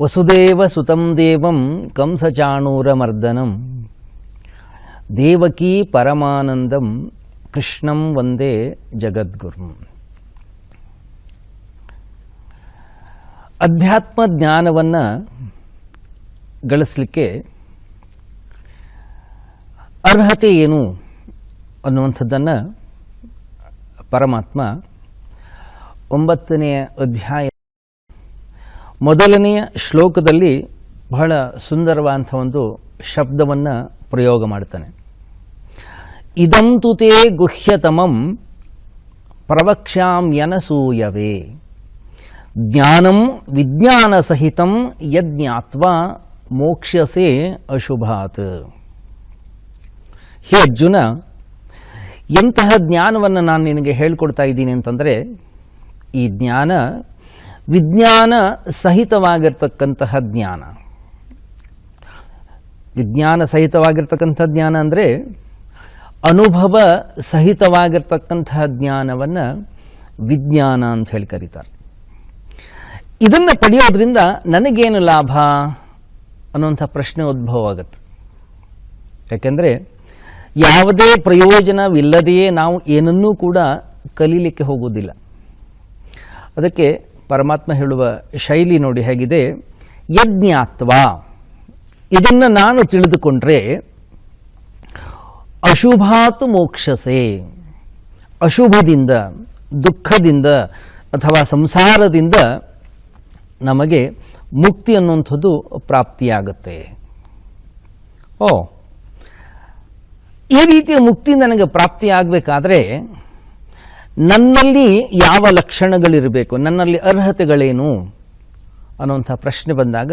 ವಸುದೇವ ಸುತಂ ದೇವಂ ಕಂಸಚಾಣೂರಮರ್ದನಂ ದೇವಕೀ ಪರಮಾನಂದಂ ಕೃಷ್ಣಂ ವಂದೇ ಜಗದ್ಗುರುಂ. ಅಧ್ಯಾತ್ಮ ಜ್ಞಾನವನ್ನು ಗಳಿಸಲಿಕ್ಕೆ ಅರ್ಹತೆ ಏನು ಅನ್ನುವಂಥದ್ದನ್ನು ಪರಮಾತ್ಮ 9ನೇ ಅಧ್ಯಾಯ ಮೊದಲನೆಯ ಶ್ಲೋಕದಲ್ಲಿ ಬಹಳ ಸುಂದರವಾದಂಥ ಒಂದು ಶಬ್ದವನ್ನು ಪ್ರಯೋಗ ಮಾಡ್ತಾನೆ. ಇದಂ ತುತೇ ಗುಹ್ಯತಮಂ ಪ್ರವಕ್ಷ್ಯಾಮ್ಯನಸೂಯವೇ ಜ್ಞಾನಂ ವಿಜ್ಞಾನ ಸಹಿತಂ ಯಜ್ಞಾತ್ವಾ ಮೋಕ್ಷ್ಯಸೆ ಅಶುಭಾತ್. ಹೇ ಅರ್ಜುನ, ಎಂತಹ ಜ್ಞಾನವನ್ನು ನಾನು ನಿನಗೆ ಹೇಳ್ಕೊಡ್ತಾ ಇದ್ದೀನಿ ಅಂತಂದರೆ, ಈ ಜ್ಞಾನ ವಿಜ್ಞಾನ ಸಹಿತವಾಗಿರ್ತಕ್ಕಂತಹ ಜ್ಞಾನ. ವಿಜ್ಞಾನ ಸಹಿತವಾಗಿರ್ತಕ್ಕಂಥ ಜ್ಞಾನ ಅಂದರೆ ಅನುಭವ ಸಹಿತವಾಗಿರ್ತಕ್ಕಂತಹ ಜ್ಞಾನವನ್ನು ವಿಜ್ಞಾನ ಅಂತ ಹೇಳಿ ಕರೀತಾರೆ. ಇದನ್ನು ಪಡೆಯೋದ್ರಿಂದ ನನಗೇನು ಲಾಭ ಅನ್ನುವಂಥ ಪ್ರಶ್ನೆ ಉದ್ಭವ ಆಗುತ್ತೆ. ಯಾಕೆಂದರೆ ಯಾವುದೇ ಪ್ರಯೋಜನವಿಲ್ಲದೆಯೇ ನಾವು ಏನನ್ನೂ ಕೂಡ ಕಲೀಲಿಕ್ಕೆ ಹೋಗೋದಿಲ್ಲ. ಅದಕ್ಕೆ ಪರಮಾತ್ಮ ಹೇಳುವ ಶೈಲಿ ನೋಡಿ ಹೇಗಿದೆ, ಯಜ್ಞಾತ್ವ, ಇದನ್ನು ನಾನು ತಿಳಿದುಕೊಂಡ್ರೆ ಅಶುಭಾತ್ ಮೋಕ್ಷಸೆ, ಅಶುಭದಿಂದ, ದುಃಖದಿಂದ ಅಥವಾ ಸಂಸಾರದಿಂದ ನಮಗೆ ಮುಕ್ತಿ ಅನ್ನುವಂಥದ್ದು ಪ್ರಾಪ್ತಿಯಾಗುತ್ತೆ. ಈ ರೀತಿಯ ಮುಕ್ತಿ ನನಗೆ ಪ್ರಾಪ್ತಿಯಾಗಬೇಕಾದ್ರೆ ನನ್ನಲ್ಲಿ ಯಾವ ಲಕ್ಷಣಗಳಿರಬೇಕು, ನನ್ನಲ್ಲಿ ಅರ್ಹತೆಗಳೇನು ಅನ್ನುವಂಥ ಪ್ರಶ್ನೆ ಬಂದಾಗ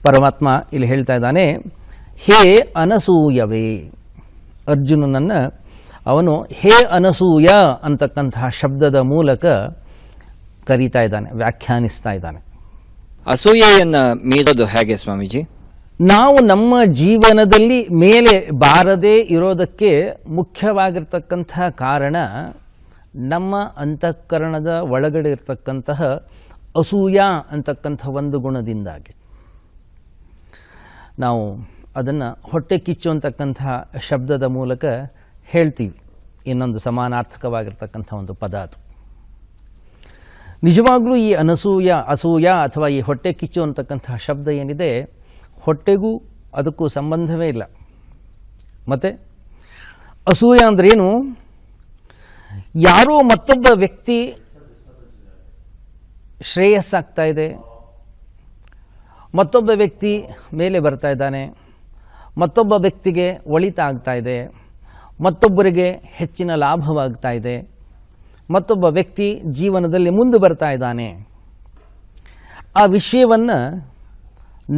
ಪರಮಾತ್ಮ ಇಲ್ಲಿ ಹೇಳ್ತಾ ಇದ್ದಾನೆ, ಹೇ ಅನಸೂಯವೇ. ಅರ್ಜುನನನ್ನು ಅವನು ಹೇ ಅನಸೂಯ ಅಂತಕ್ಕಂತಹ ಶಬ್ದದ ಮೂಲಕ ಕರೀತಾ ಇದ್ದಾನೆ, ವ್ಯಾಖ್ಯಾನಿಸ್ತಾ ಇದ್ದಾನೆ. ಅಸೂಯೆಯನ್ನು ಮೀರೋದು ಹೇಗೆ ಸ್ವಾಮೀಜಿ? ನಾವು ನಮ್ಮ ಜೀವನದಲ್ಲಿ ಮೇಲೆ ಬಾರದೇ ಇರೋದಕ್ಕೆ ಮುಖ್ಯವಾಗಿರ್ತಕ್ಕಂತಹ ಕಾರಣ ನಮ್ಮ ಅಂತಃಕರಣದ ಒಳಗಡೆ ಇರತಕ್ಕಂತಹ ಅಸೂಯ ಅಂತಕ್ಕಂಥ ಒಂದು ಗುಣದಿಂದಾಗಿ. ನಾವು ಅದನ್ನು ಹೊಟ್ಟೆ ಕಿಚ್ಚು ಅಂತಕ್ಕಂತಹ ಶಬ್ದದ ಮೂಲಕ ಹೇಳ್ತೀವಿ, ಇನ್ನೊಂದು ಸಮಾನಾರ್ಥಕವಾಗಿರ್ತಕ್ಕಂಥ ಒಂದು ಪದ ಅದು. ನಿಜವಾಗ್ಲೂ ಈ ಅಸೂಯ ಅಥವಾ ಈ ಹೊಟ್ಟೆ ಕಿಚ್ಚು ಅಂತಕ್ಕಂತಹ ಶಬ್ದ ಏನಿದೆ, ಹೊಟ್ಟೆಗೂ ಅದಕ್ಕೂ ಸಂಬಂಧವೇ ಇಲ್ಲ. ಮತ್ತು ಅಸೂಯ ಅಂದ್ರೇನು? ಯಾರೋ ಮತ್ತೊಬ್ಬ ವ್ಯಕ್ತಿ ಶ್ರೇಯಸ್ಸಾಗ್ತಾ ಇದೆ, ಮತ್ತೊಬ್ಬ ವ್ಯಕ್ತಿ ಮೇಲೆ ಬರ್ತಾ ಇದ್ದಾನೆ, ಮತ್ತೊಬ್ಬ ವ್ಯಕ್ತಿಗೆ ಒಳಿತಾಗ್ತಾ ಇದೆ, ಮತ್ತೊಬ್ಬರಿಗೆ ಹೆಚ್ಚಿನ ಲಾಭವಾಗ್ತಾ ಇದೆ, ಮತ್ತೊಬ್ಬ ವ್ಯಕ್ತಿ ಜೀವನದಲ್ಲಿ ಮುಂದೆ ಬರ್ತಾ ಇದ್ದಾನೆ. ಆ ವಿಷಯವನ್ನು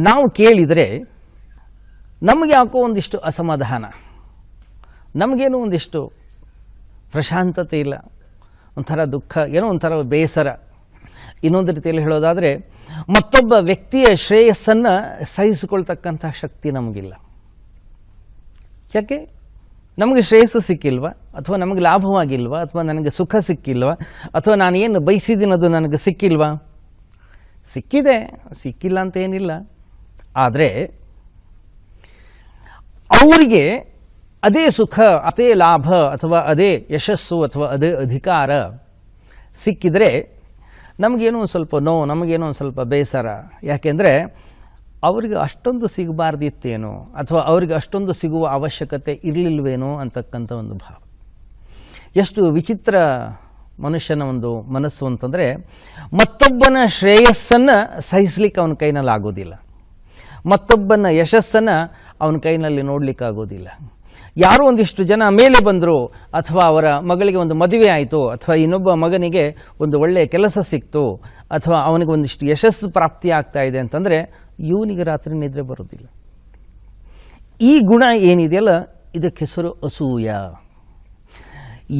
ನಾವು ಕೇಳಿದರೆ ನಮಗೆ ಯಾಕೋ ಒಂದಿಷ್ಟು ಅಸಮಾಧಾನ, ನಮಗೇನೋ ಒಂದಿಷ್ಟು ಪ್ರಶಾಂತತೆ ಇಲ್ಲ, ಒಂಥರ ದುಃಖ, ಏನೋ ಒಂಥರ ಬೇಸರ. ಇನ್ನೊಂದು ರೀತಿಯಲ್ಲಿ ಹೇಳೋದಾದರೆ, ಮತ್ತೊಬ್ಬ ವ್ಯಕ್ತಿಯ ಶ್ರೇಯಸ್ಸನ್ನು ಸಹಿಸಿಕೊಳ್ತಕ್ಕಂಥ ಶಕ್ತಿ ನಮಗಿಲ್ಲ. ಯಾಕೆ? ನಮಗೆ ಶ್ರೇಯಸ್ಸು ಸಿಕ್ಕಿಲ್ವ, ಅಥವಾ ನಮಗೆ ಲಾಭವಾಗಿಲ್ವ, ಅಥವಾ ನನಗೆ ಸುಖ ಸಿಕ್ಕಿಲ್ವ, ಅಥವಾ ನಾನು ಏನು ಬಯಸಿದ್ದೀನದು ನನಗೆ ಸಿಕ್ಕಿಲ್ವಾ? ಸಿಕ್ಕಿದೆ, ಸಿಕ್ಕಿಲ್ಲ ಅಂತ ಏನಿಲ್ಲ. ಆದರೆ ಅವರಿಗೆ ಅದೇ ಸುಖ, ಅದೇ ಲಾಭ, ಅಥವಾ ಅದೇ ಯಶಸ್ಸು, ಅಥವಾ ಅದೇ ಅಧಿಕಾರ ಸಿಕ್ಕಿದರೆ ನಮಗೇನೋ ಒಂದು ಸ್ವಲ್ಪ ನೋವು, ನಮಗೇನೋ ಒಂದು ಸ್ವಲ್ಪ ಬೇಸರ. ಯಾಕೆಂದರೆ ಅವರಿಗೆ ಅಷ್ಟೊಂದು ಸಿಗಬಾರ್ದಿತ್ತೇನೋ ಅಥವಾ ಅವರಿಗೆ ಅಷ್ಟೊಂದು ಸಿಗುವ ಅವಶ್ಯಕತೆ ಇರಲಿಲ್ವೇನೋ ಅಂತಕ್ಕಂಥ ಒಂದು ಭಾವ. ಎಷ್ಟು ವಿಚಿತ್ರ ಮನುಷ್ಯನ ಒಂದು ಮನಸ್ಸು ಅಂತಂದರೆ, ಮತ್ತೊಬ್ಬನ ಶ್ರೇಯಸ್ಸನ್ನು ಸಹಿಸಲಿಕ್ಕೆ ಅವನ ಕೈನಲ್ಲಿ ಆಗೋದಿಲ್ಲ, ಮತ್ತೊಬ್ಬನ ಯಶಸ್ಸನ್ನು ಅವನ ಕೈನಲ್ಲಿ ನೋಡಲಿಕ್ಕಾಗೋದಿಲ್ಲ. ಯಾರೋ ಒಂದಿಷ್ಟು ಜನ ಮೇಲೆ ಬಂದರು, ಅಥವಾ ಅವರ ಮಗಳಿಗೆ ಒಂದು ಮದುವೆ ಆಯಿತು, ಅಥವಾ ಇನ್ನೊಬ್ಬ ಮಗನಿಗೆ ಒಂದು ಒಳ್ಳೆಯ ಕೆಲಸ ಸಿಕ್ತು, ಅಥವಾ ಅವನಿಗೆ ಒಂದಿಷ್ಟು ಯಶಸ್ಸು ಪ್ರಾಪ್ತಿ ಆಗ್ತಾ ಇದೆ ಅಂತಂದರೆ ಇವನಿಗೆ ರಾತ್ರಿ ನಿದ್ರೆ ಬರೋದಿಲ್ಲ. ಈ ಗುಣ ಏನಿದೆಯಲ್ಲ, ಇದಕ್ಕೆ ಹೆಸರು ಅಸೂಯ.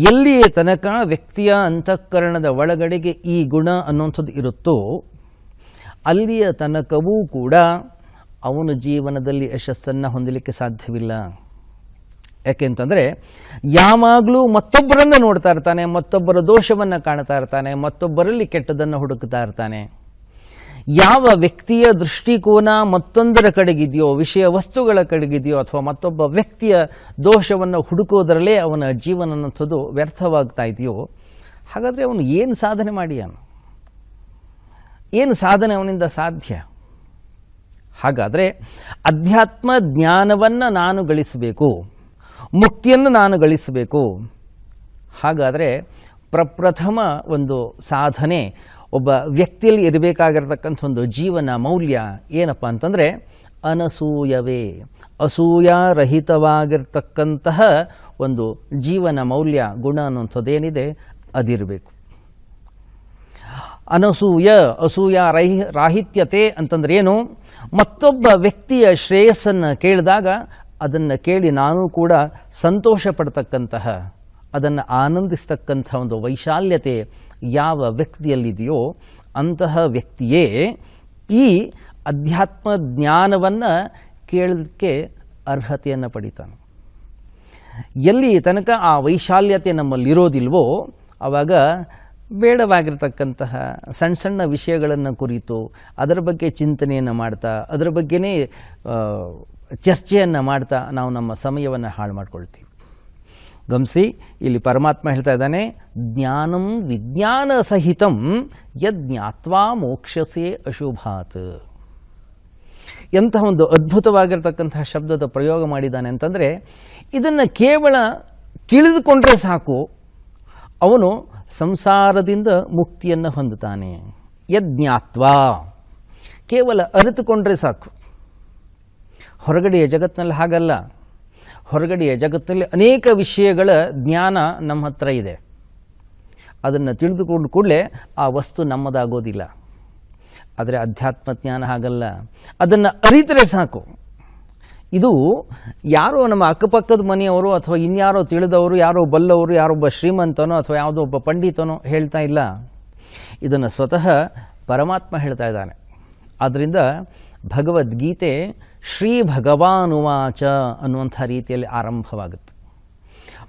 ಎಲ್ಲಿಯ ತನಕ ವ್ಯಕ್ತಿಯ ಅಂತಃಕರಣದ ಒಳಗಡೆಗೆ ಈ ಗುಣ ಅನ್ನುವಂಥದ್ದು ಇರುತ್ತೋ ಅಲ್ಲಿಯ ತನಕವೂ ಕೂಡ ಅವನ ಜೀವನದಲ್ಲಿ ಯಶಸ್ಸನ್ನು ಹೊಂದಲಿಕ್ಕೆ ಸಾಧ್ಯವಿಲ್ಲ. ಯಾಕೆಂತಂದರೆ ಯಾವಾಗಲೂ ಮತ್ತೊಬ್ಬರನ್ನು ನೋಡ್ತಾ ಇರ್ತಾನೆ, ಮತ್ತೊಬ್ಬರ ದೋಷವನ್ನು ಕಾಣ್ತಾ ಇರ್ತಾನೆ, ಮತ್ತೊಬ್ಬರಲ್ಲಿ ಕೆಟ್ಟದನ್ನು ಹುಡುಕ್ತಾ ಇರ್ತಾನೆ. ಯಾವ ವ್ಯಕ್ತಿಯ ದೃಷ್ಟಿಕೋನ ಮತ್ತೊಂದರ ಕಡೆಗಿದೆಯೋ, ವಿಷಯ ವಸ್ತುಗಳ ಕಡೆಗಿದೆಯೋ, ಅಥವಾ ಮತ್ತೊಬ್ಬ ವ್ಯಕ್ತಿಯ ದೋಷವನ್ನು ಹುಡುಕೋದರಲ್ಲೇ ಅವನ ಜೀವನ ಅನ್ನೋಂಥದ್ದು ವ್ಯರ್ಥವಾಗ್ತಾ ಇದೆಯೋ, ಹಾಗಾದರೆ ಅವನು ಏನು ಸಾಧನೆ ಮಾಡಿಯಾನು? ಏನು ಸಾಧನೆ ಅವನಿಂದ ಸಾಧ್ಯ? ಹಾಗಾದರೆ ಅಧ್ಯಾತ್ಮ ಜ್ಞಾನವನ್ನು ನಾನು ಗಳಿಸಬೇಕು, ಮುಕ್ತಿಯನ್ನು ನಾನು ಗಳಿಸಬೇಕು. ಹಾಗಾದರೆ ಪ್ರಪ್ರಥಮ ಒಂದು ಸಾಧನೆ ಒಬ್ಬ ವ್ಯಕ್ತಿಯಲ್ಲಿ ಇರಬೇಕಾಗಿರತಕ್ಕಂಥ ಒಂದು ಜೀವನ ಮೌಲ್ಯ ಏನಪ್ಪ ಅಂತಂದರೆ ಅನಸೂಯವೇ. ಅಸೂಯಾರಹಿತವಾಗಿರ್ತಕ್ಕಂತಹ ಒಂದು ಜೀವನ ಮೌಲ್ಯ ಗುಣ ಅನ್ನುವಂಥದ್ದೇನಿದೆ ಅದಿರಬೇಕು. ಅಸೂಯ ರಾಹಿತ್ಯತೆ ಅಂತಂದ್ರೆ ಏನು? ಮತ್ತೊಬ್ಬ ವ್ಯಕ್ತಿಯ ಶ್ರೇಯಸ್ಸನ್ನು ಕೇಳಿದಾಗ ಅದನ್ನು ಕೇಳಿ ನಾನು ಕೂಡ ಸಂತೋಷ ಪಡ್ತಕ್ಕಂತಹ, ಅದನ್ನು ಆನಂದಿಸ್ತಕ್ಕಂಥ ಒಂದು ವೈಶಾಲ್ಯತೆ ಯಾವ ವ್ಯಕ್ತಿಯಲ್ಲಿದೆಯೋ ಅಂತಹ ವ್ಯಕ್ತಿಯೇ ಈ ಅಧ್ಯಾತ್ಮ ಜ್ಞಾನವನ್ನು ಕೇಳಲಿಕ್ಕೆ ಅರ್ಹತೆಯನ್ನು ಪಡಿತಾನೆ. ಎಲ್ಲಿ ತನಕ ಆ ವೈಶಾಲ್ಯತೆ ನಮ್ಮಲ್ಲಿರೋದಿಲ್ವೋ ಆವಾಗ ಬೇಡವಾಗಿರ್ತಕ್ಕಂತಹ ಸಣ್ಣ ಸಣ್ಣ ವಿಷಯಗಳನ್ನು ಕುರಿತು ಅದರ ಬಗ್ಗೆ ಚಿಂತನೆಯನ್ನು ಮಾಡ್ತಾ, ಅದರ ಬಗ್ಗೆನೇ ಚರ್ಚೆಯನ್ನು ಮಾಡ್ತಾ ನಾವು ನಮ್ಮ ಸಮಯವನ್ನು ಹಾಳು ಮಾಡ್ಕೊಳ್ತೀವಿ. ಗಮನಿಸಿ, ಇಲ್ಲಿ ಪರಮಾತ್ಮ ಹೇಳ್ತಾ ಇದ್ದಾನೆ, ಜ್ಞಾನಂ ವಿಜ್ಞಾನ ಸಹಿತಂ ಯಜ್ಞಾತ್ವಾ ಮೋಕ್ಷಸೇ ಅಶುಭಾತ್. ಎಂತಹ ಒಂದು ಅದ್ಭುತವಾಗಿರ್ತಕ್ಕಂತಹ ಶಬ್ದದ ಪ್ರಯೋಗ ಮಾಡಿದ್ದಾನೆ ಅಂತಂದರೆ, ಇದನ್ನು ಕೇವಲ ತಿಳಿದುಕೊಂಡ್ರೆ ಸಾಕು, ಅವನು ಸಂಸಾರದಿಂದ ಮುಕ್ತಿಯನ್ನು ಹೊಂದುತ್ತಾನೆ. ಯಜ್ಞಾತ್ವಾ, ಕೇವಲ ಅರಿತುಕೊಂಡ್ರೆ ಸಾಕು. ಹೊರಗಡೆಯ ಜಗತ್ತಿನಲ್ಲಿ ಹಾಗಲ್ಲ. ಹೊರಗಡೆಯ ಜಗತ್ತಿನಲ್ಲಿ ಅನೇಕ ವಿಷಯಗಳ ಜ್ಞಾನ ನಮ್ಮ ಹತ್ರ ಇದೆ. ಅದನ್ನು ತಿಳಿದುಕೊಂಡು ಕೂಡಲೇ ಆ ವಸ್ತು ನಮ್ಮದಾಗೋದಿಲ್ಲ. ಆದರೆ ಅಧ್ಯಾತ್ಮ ಜ್ಞಾನ ಹಾಗಲ್ಲ. ಅದನ್ನು ಅರಿತರೆ ಸಾಕು. ಇದು ಯಾರೋ ನಮ್ಮ ಅಕ್ಕಪಕ್ಕದ ಮನೆಯವರು ಅಥವಾ ಇನ್ಯಾರೋ ತಿಳಿದವರು, ಯಾರೋ ಬಲ್ಲವರು, ಯಾರೊಬ್ಬ ಶ್ರೀಮಂತನೋ ಅಥವಾ ಯಾವುದೋ ಒಬ್ಬ ಪಂಡಿತನೋ ಹೇಳ್ತಾ ಇಲ್ಲ. ಇದನ್ನು ಸ್ವತಃ ಪರಮಾತ್ಮ ಹೇಳ್ತಾ ಇದ್ದಾನೆ. ಆದ್ದರಿಂದ ಭಗವದ್ಗೀತೆ ಶ್ರೀ ಭಗವಾನುವಾಚ ಅನ್ನುವಂಥ ರೀತಿಯಲ್ಲಿ ಆರಂಭವಾಗುತ್ತೆ.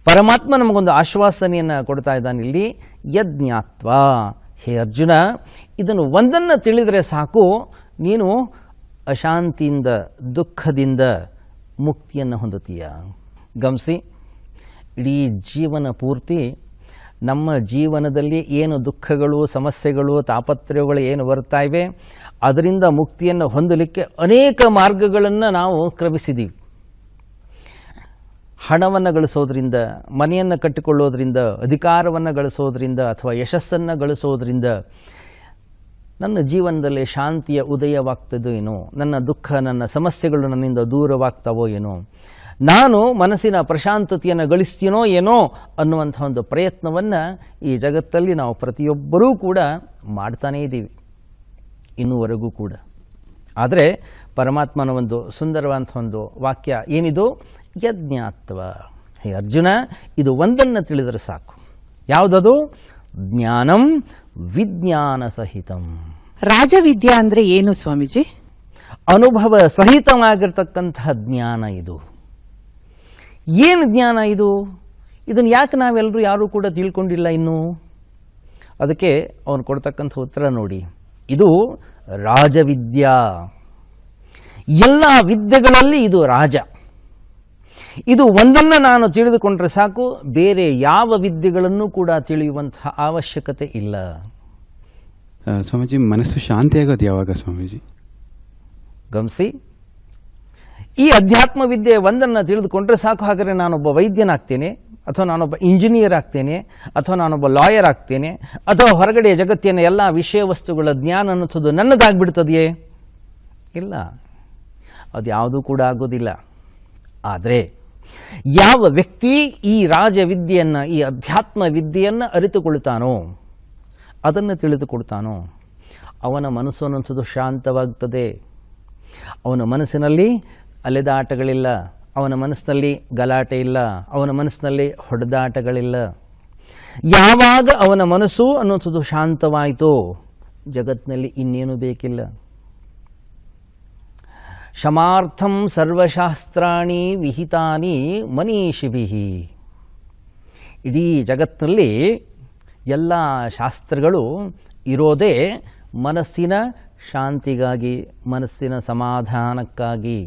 ಪರಮಾತ್ಮ ನಮಗೊಂದು ಆಶ್ವಾಸನೆಯನ್ನು ಕೊಡ್ತಾ ಇದ್ದಾನೆ ಇಲ್ಲಿ, ಯಜ್ಞಾತ್ವ. ಹೇ ಅರ್ಜುನ, ಇದನ್ನು ಒಂದನ್ನು ತಿಳಿದರೆ ಸಾಕು, ನೀನು ಅಶಾಂತಿಯಿಂದ, ದುಃಖದಿಂದ ಮುಕ್ತಿಯನ್ನು ಹೊಂದುತ್ತೀಯ. ಗಮನಿಸಿ, ಇಡೀ ಜೀವನ ಪೂರ್ತಿ ನಮ್ಮ ಜೀವನದಲ್ಲಿ ಏನು ದುಃಖಗಳು, ಸಮಸ್ಯೆಗಳು, ತಾಪತ್ರಯಗಳು ಏನು ಬರ್ತಾ ಇವೆ, ಅದರಿಂದ ಮುಕ್ತಿಯನ್ನು ಹೊಂದಲಿಕ್ಕೆ ಅನೇಕ ಮಾರ್ಗಗಳನ್ನು ನಾವು ಕ್ರಮಿಸಿದ್ದೀವಿ. ಹಣವನ್ನು ಗಳಿಸೋದ್ರಿಂದ, ಮನೆಯನ್ನು ಕಟ್ಟಿಕೊಳ್ಳೋದ್ರಿಂದ, ಅಧಿಕಾರವನ್ನು ಗಳಿಸೋದ್ರಿಂದ ಅಥವಾ ಯಶಸ್ಸನ್ನು ಗಳಿಸೋದ್ರಿಂದ ನನ್ನ ಜೀವನದಲ್ಲಿ ಶಾಂತಿಯ ಉದಯವಾಗ್ತದೋ ಏನೋ, ನನ್ನ ದುಃಖ, ನನ್ನ ಸಮಸ್ಯೆಗಳು ನನ್ನಿಂದ ದೂರವಾಗ್ತಾವೋ ಏನೋ, ನಾನು ಮನಸ್ಸಿನ ಪ್ರಶಾಂತತೆಯನ್ನು ಗಳಿಸ್ತೀನೋ ಏನೋ ಅನ್ನುವಂಥ ಒಂದು ಪ್ರಯತ್ನವನ್ನು ಈ ಜಗತ್ತಲ್ಲಿ ನಾವು ಪ್ರತಿಯೊಬ್ಬರೂ ಕೂಡ ಮಾಡ್ತಾನೇ ಇದ್ದೀವಿ ಇನ್ನೂವರೆಗೂ ಕೂಡ. ಆದರೆ ಪರಮಾತ್ಮನ ಒಂದು ಸುಂದರವಾದಂಥ ಒಂದು ವಾಕ್ಯ ಏನಿದು? ಯಜ್ಞಾತ್ವ. ಹೇ ಅರ್ಜುನ, ಇದು ಒಂದನ್ನು ತಿಳಿದರೆ ಸಾಕು. ಯಾವುದದು? ಜ್ಞಾನಂ ವಿಜ್ಞಾನ ಸಹಿತಂ. ರಾಜವಿದ್ಯಾ ಅಂದರೆ ಏನು ಸ್ವಾಮೀಜಿ? ಅನುಭವ ಸಹಿತವಾಗಿರ್ತಕ್ಕಂತಹ ಜ್ಞಾನ ಇದು. ಏನು ಜ್ಞಾನ ಇದು? ಇದನ್ನು ಯಾಕೆ ನಾವೆಲ್ಲರೂ ಯಾರೂ ಕೂಡ ತಿಳ್ಕೊಂಡಿಲ್ಲ ಇನ್ನೂ? ಅದಕ್ಕೆ ಅವನು ಕೊಡ್ತಕ್ಕಂಥ ಉತ್ತರ ನೋಡಿ, ಇದು ರಾಜವಿದ್ಯಾ. ಎಲ್ಲ ವಿದ್ಯೆಗಳಲ್ಲಿ ಇದು ರಾಜ. ಇದು ಒಂದನ್ನು ನಾನು ತಿಳಿದುಕೊಂಡ್ರೆ ಸಾಕು, ಬೇರೆ ಯಾವ ವಿದ್ಯೆಗಳನ್ನು ಕೂಡ ತಿಳಿಯುವಂತಹ ಅವಶ್ಯಕತೆ ಇಲ್ಲ. ಸ್ವಾಮೀಜಿ, ಮನಸ್ಸು ಶಾಂತಿಯಾಗೋದು ಯಾವಾಗ ಸ್ವಾಮೀಜಿ? ಗಮನಿಸಿ, ಈ ಅಧ್ಯಾತ್ಮ ವಿದ್ಯೆ ಒಂದನ್ನು ತಿಳಿದುಕೊಂಡ್ರೆ ಸಾಕು. ಹಾಗಾದರೆ ನಾನೊಬ್ಬ ವೈದ್ಯನಾಗ್ತೇನೆ, ಅಥವಾ ನಾನೊಬ್ಬ ಇಂಜಿನಿಯರ್ ಆಗ್ತೇನೆ, ಅಥವಾ ನಾನೊಬ್ಬ ಲಾಯರ್ ಆಗ್ತೇನೆ, ಅಥವಾ ಹೊರಗಡೆ ಜಗತ್ತಿನ ಎಲ್ಲ ವಿಷಯ ವಸ್ತುಗಳ ಜ್ಞಾನ ಅನ್ನಿಸೋದು ನನ್ನದಾಗ್ಬಿಡ್ತದೆಯೇ? ಇಲ್ಲ, ಅದು ಯಾವುದೂ ಕೂಡ ಆಗೋದಿಲ್ಲ. ಆದರೆ ಯಾವ ವ್ಯಕ್ತಿ ಈ ರಾಜವಿದ್ಯೆಯನ್ನು, ಈ ಅಧ್ಯಾತ್ಮ ವಿದ್ಯೆಯನ್ನು ಅರಿತುಕೊಳ್ತಾನೋ, ಅದನ್ನು ತಿಳಿದುಕೊಳ್ತಾನೋ, ಅವನ ಮನಸ್ಸು ಅನ್ನಿಸೋದು ಶಾಂತವಾಗ್ತದೆ. ಅವನ ಮನಸ್ಸಿನಲ್ಲಿ ಅಲೆದಾಟಗಳಿಲ್ಲ, ಅವನ ಮನಸ್ಸಿನಲ್ಲಿ ಗಲಾಟೆ ಇಲ್ಲ, ಅವನ ಮನಸ್ಸಿನಲ್ಲಿ ಹೊಡೆದಾಟಗಳಿಲ್ಲ. ಯಾವಾಗ ಅವನ ಮನಸ್ಸು ಅನ್ನೋದು ಶಾಂತವಾಯಿತೋ ಜಗತ್ತಿನಲ್ಲಿ ಇನ್ನೇನು ಬೇಕಿಲ್ಲ. ಶಮಾರ್ಥಂ ಸರ್ವಶಾಸ್ತ್ರಾಣಿ ವಿಹಿತಾನಿ ಮನೀಷಿಭಿಃ. ಇಡೀ ಜಗತ್ತಿನಲ್ಲಿ ಎಲ್ಲ ಶಾಸ್ತ್ರಗಳು ಇರೋದೇ ಮನಸ್ಸಿನ ಶಾಂತಿಗಾಗಿ, ಮನಸ್ಸಿನ ಸಮಾಧಾನಕ್ಕಾಗಿ.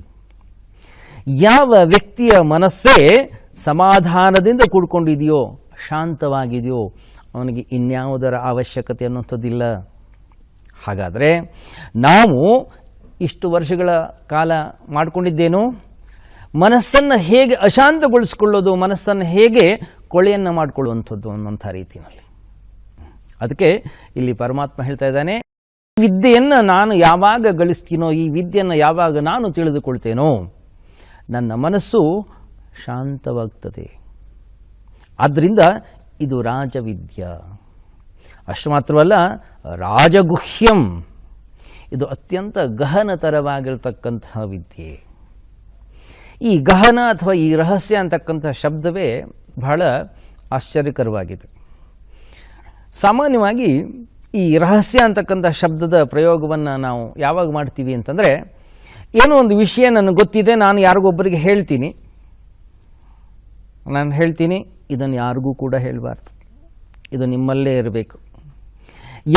ಯಾವ ವ್ಯಕ್ತಿಯ ಮನಸ್ಸೇ ಸಮಾಧಾನದಿಂದ ಕೂಡ್ಕೊಂಡಿದೆಯೋ, ಶಾಂತವಾಗಿದೆಯೋ, ಅವನಿಗೆ ಇನ್ಯಾವುದರ ಅವಶ್ಯಕತೆ ಅನ್ನೋಂಥದ್ದಿಲ್ಲ. ಹಾಗಾದರೆ ನಾವು ಇಷ್ಟು ವರ್ಷಗಳ ಕಾಲ ಮಾಡಿಕೊಂಡಿದ್ದೇನು? ಮನಸ್ಸನ್ನು ಹೇಗೆ ಅಶಾಂತಗೊಳಿಸ್ಕೊಳ್ಳೋದು, ಮನಸ್ಸನ್ನು ಹೇಗೆ ಕೊಳೆಯನ್ನು ಮಾಡಿಕೊಳ್ಳುವಂಥದ್ದು ಅನ್ನೋಂಥ ರೀತಿಯಲ್ಲಿ. ಅದಕ್ಕೆ ಇಲ್ಲಿ ಪರಮಾತ್ಮ ಹೇಳ್ತಾ ಇದ್ದಾನೆ, ವಿದ್ಯೆಯನ್ನು ನಾನು ಯಾವಾಗ ಗಳಿಸ್ತೀನೋ, ಈ ವಿದ್ಯೆಯನ್ನು ಯಾವಾಗ ನಾನು ತಿಳಿದುಕೊಳ್ತೇನೋ, ನನ್ನ ಮನಸ್ಸು ಶಾಂತವಾಗ್ತದೆ. ಆದ್ದರಿಂದ ಇದು ರಾಜವಿದ್ಯ. ಅಷ್ಟು ಮಾತ್ರವಲ್ಲ, ರಾಜಗುಹ್ಯಂ, ಇದು ಅತ್ಯಂತ ಗಹನತರವಾಗಿರ್ತಕ್ಕಂತಹ ವಿದ್ಯೆ. ಈ ಗಹನ ಅಥವಾ ಈ ರಹಸ್ಯ ಅಂತಕ್ಕಂಥ ಶಬ್ದವೇ ಬಹಳ ಆಶ್ಚರ್ಯಕರವಾಗಿದೆ. ಸಾಮಾನ್ಯವಾಗಿ ಈ ರಹಸ್ಯ ಅಂತಕ್ಕಂಥ ಶಬ್ದದ ಪ್ರಯೋಗವನ್ನು ನಾವು ಯಾವಾಗ ಮಾಡ್ತೀವಿ ಅಂತಂದರೆ, ಏನೋ ಒಂದು ವಿಷಯ ನನಗೆ ಗೊತ್ತಿದೆ, ನಾನು ಯಾರಿಗೊಬ್ಬರಿಗೆ ಹೇಳ್ತೀನಿ, ಇದನ್ನು ಯಾರಿಗೂ ಕೂಡ ಹೇಳಬಾರ್ದು, ಇದು ನಿಮ್ಮಲ್ಲೇ ಇರಬೇಕು.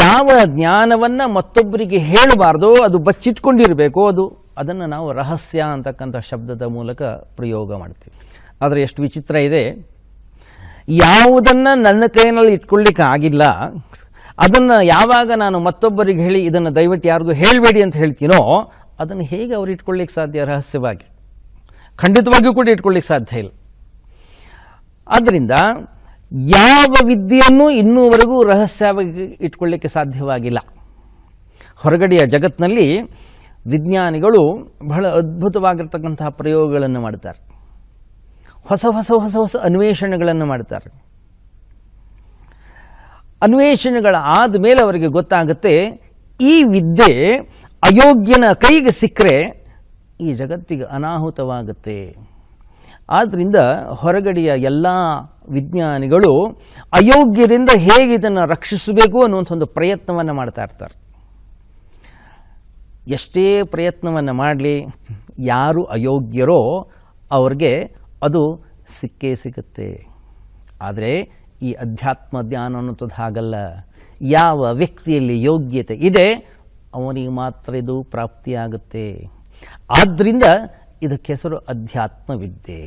ಯಾವ ಜ್ಞಾನವನ್ನು ಮತ್ತೊಬ್ಬರಿಗೆ ಹೇಳಬಾರ್ದೋ ಅದು ಬಚ್ಚಿಟ್ಕೊಂಡಿರಬೇಕು, ಅದನ್ನು ನಾವು ರಹಸ್ಯ ಅಂತಕ್ಕಂಥ ಶಬ್ದದ ಮೂಲಕ ಪ್ರಯೋಗ ಮಾಡ್ತೀವಿ. ಆದರೆ ಎಷ್ಟು ವಿಚಿತ್ರ ಇದೆ, ಯಾವುದನ್ನು ನನ್ನ ಕೈಯಲ್ಲಿ ಇಟ್ಕೊಳ್ಳಿಕ್ಕೆ ಆಗಿಲ್ಲ ಅದನ್ನು ಯಾವಾಗ ನಾನು ಮತ್ತೊಬ್ಬರಿಗೆ ಹೇಳಿ ಇದನ್ನು ದಯವಿಟ್ಟು ಯಾರಿಗೂ ಹೇಳಬೇಡಿ ಅಂತ ಹೇಳ್ತೀನೋ, ಅದನ್ನು ಹೇಗೆ ಅವ್ರು ಇಟ್ಕೊಳ್ಳಿಕ್ಕೆ ಸಾಧ್ಯ? ರಹಸ್ಯವಾಗಿ ಖಂಡಿತವಾಗಿಯೂ ಕೂಡ ಇಟ್ಕೊಳ್ಳಿಕ್ಕೆ ಸಾಧ್ಯ ಇಲ್ಲ. ಆದ್ದರಿಂದ ಯಾವ ವಿದ್ಯೆಯನ್ನು ಇನ್ನೂವರೆಗೂ ರಹಸ್ಯವಾಗಿ ಇಟ್ಕೊಳ್ಳಿಕ್ಕೆ ಸಾಧ್ಯವಾಗಿಲ್ಲ. ಹೊರಗಡೆಯ ಜಗತ್ತಿನಲ್ಲಿ ವಿಜ್ಞಾನಿಗಳು ಬಹಳ ಅದ್ಭುತವಾಗಿರ್ತಕ್ಕಂತಹ ಪ್ರಯೋಗಗಳನ್ನು ಮಾಡ್ತಾರೆ, ಹೊಸ ಹೊಸ ಹೊಸ ಹೊಸ ಅನ್ವೇಷಣೆಗಳನ್ನು ಮಾಡ್ತಾರೆ. ಅನ್ವೇಷಣೆಗಳ ಆದಮೇಲೆ ಅವರಿಗೆ ಗೊತ್ತಾಗುತ್ತೆ, ಈ ವಿದ್ಯೆ ಅಯೋಗ್ಯನ ಕೈಗೆ ಸಿಕ್ಕರೆ ಈ ಜಗತ್ತಿಗೆ ಅನಾಹುತವಾಗುತ್ತೆ. ಆದ್ದರಿಂದ ಹೊರಗಡೆಯ ಎಲ್ಲ ವಿಜ್ಞಾನಿಗಳು ಅಯೋಗ್ಯರಿಂದ ಹೇಗೆ ಇದನ್ನು ರಕ್ಷಿಸಬೇಕು ಅನ್ನುವಂಥ ಒಂದು ಪ್ರಯತ್ನವನ್ನು ಮಾಡ್ತಾ ಇರ್ತಾರೆ. ಎಷ್ಟೇ ಪ್ರಯತ್ನವನ್ನು ಮಾಡಲಿ, ಯಾರು ಅಯೋಗ್ಯರೋ ಅವ್ರಿಗೆ ಅದು ಸಿಕ್ಕೇ ಸಿಗುತ್ತೆ. ಆದರೆ ಈ ಅಧ್ಯಾತ್ಮ ಜ್ಞಾನ ಅನ್ನೋದು ಹಾಗಲ್ಲ. ಯಾವ ವ್ಯಕ್ತಿಯಲ್ಲಿ ಯೋಗ್ಯತೆ ಇದೆ ಅವನಿಗೆ ಮಾತ್ರ ಇದು ಪ್ರಾಪ್ತಿಯಾಗುತ್ತೆ. ಆದ್ದರಿಂದ ಇದಕ್ಕೆ ಹೆಸರು ಅಧ್ಯಾತ್ಮ ವಿದ್ಯೆ.